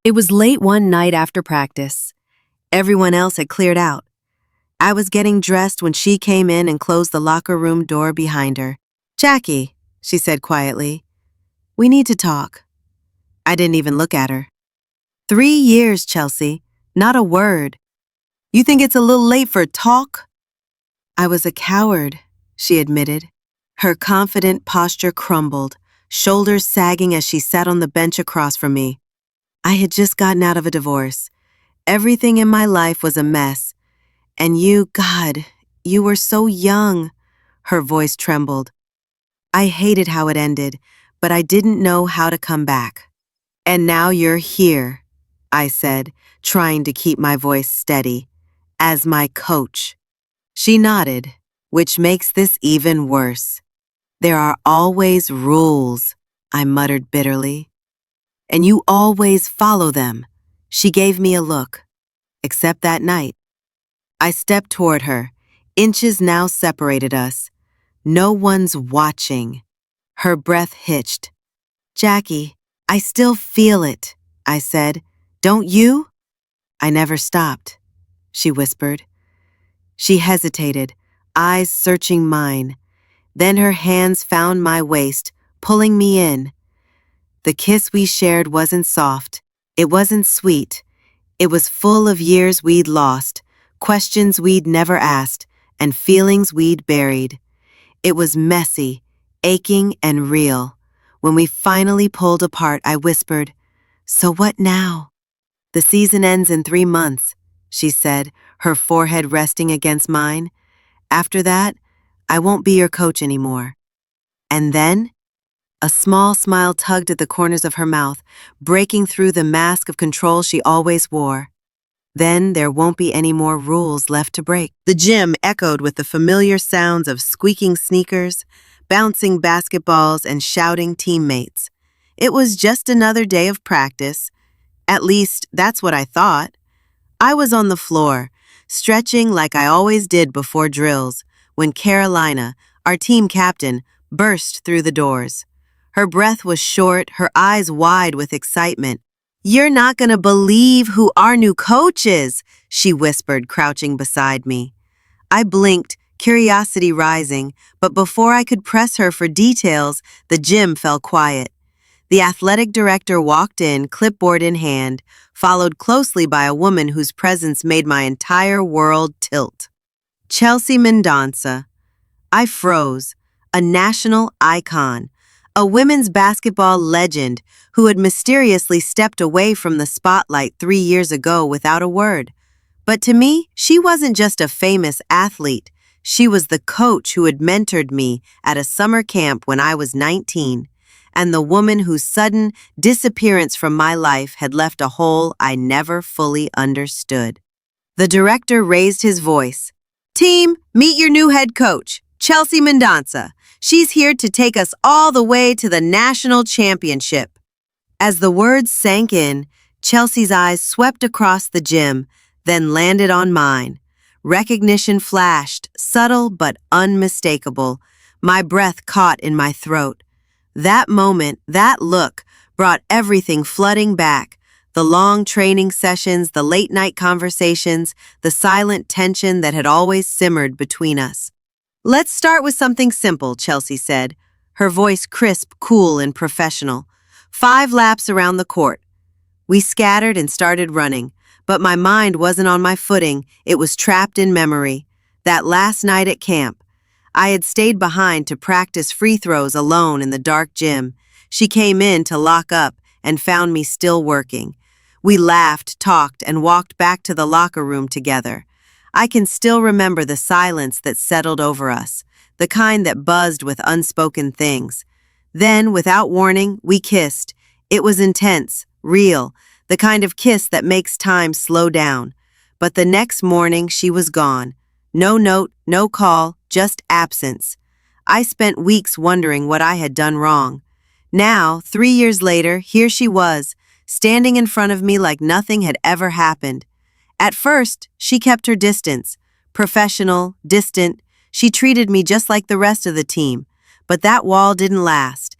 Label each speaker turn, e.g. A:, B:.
A: It was late one night after practice. Everyone else had cleared out. I was getting dressed when she came in and closed the locker room door behind her. "Jackie," she said quietly, "we need to talk." I didn't even look at her. 3 years, Chelsea. Not a word. You think it's a little late for talk? I was a coward, she admitted. Her confident posture crumbled, shoulders sagging as she sat on the bench across from me. I had just gotten out of a divorce. Everything in my life was a mess. And you, God, you were so young. Her voice trembled. I hated how it ended, but I didn't know how to come back. "And now you're here," I said, trying to keep my voice steady, "as my coach." She nodded, "Which makes this even worse. There are always rules," I muttered bitterly. "And you always follow them." She gave me a look. Except that night. I stepped toward her. Inches now separated us. "No one's watching." Her breath hitched. "Jackie, I still feel it," I said. "Don't you?" "I never stopped," she whispered. She hesitated, eyes searching mine. Then her hands found my waist, pulling me in. The kiss we shared wasn't soft. It wasn't sweet. It was full of years we'd lost, questions we'd never asked, and feelings we'd buried. It was messy, aching, and real. When we finally pulled apart, I whispered, "So what now?" "The season ends in 3 months," she said, her forehead resting against mine. "After that, I won't be your coach anymore." And then, a small smile tugged at the corners of her mouth, breaking through the mask of control she always wore. "Then there won't be any more rules left to break." The gym echoed with the familiar sounds of squeaking sneakers, bouncing basketballs, and shouting teammates. It was just another day of practice. At least, that's what I thought. I was on the floor, stretching like I always did before drills, when Carolina, our team captain, burst through the doors. Her breath was short, her eyes wide with excitement. "You're not gonna believe who our new coach is," she whispered, crouching beside me. I blinked, curiosity rising, but before I could press her for details, the gym fell quiet. The athletic director walked in, clipboard in hand, followed closely by a woman whose presence made my entire world tilt. Chelsea Mendonça. I froze. A national icon. A women's basketball legend who had mysteriously stepped away from the spotlight 3 years ago without a word. But to me, she wasn't just a famous athlete. She was the coach who had mentored me at a summer camp when I was 19, and the woman whose sudden disappearance from my life had left a hole I never fully understood. The director raised his voice. "Team, meet your new head coach, Chelsea Mendonça. She's here to take us all the way to the national championship." As the words sank in, Chelsea's eyes swept across the gym, then landed on mine. Recognition flashed, subtle but unmistakable. My breath caught in my throat. That moment, that look, brought everything flooding back. The long training sessions, the late-night conversations, the silent tension that had always simmered between us. "Let's start with something simple," Chelsea said, her voice crisp, cool, and professional. 5 laps around the court." We scattered and started running, but my mind wasn't on my footing. It was trapped in memory. That last night at camp, I had stayed behind to practice free throws alone in the dark gym. She came in to lock up and found me still working. We laughed, talked, and walked back to the locker room together. I can still remember the silence that settled over us, the kind that buzzed with unspoken things. Then, without warning, we kissed. It was intense, real, the kind of kiss that makes time slow down. But the next morning, she was gone. No note, no call, just absence. I spent weeks wondering what I had done wrong. Now, 3 years later, here she was, standing in front of me like nothing had ever happened. At first, she kept her distance. Professional, distant, she treated me just like the rest of the team. But that wall didn't last.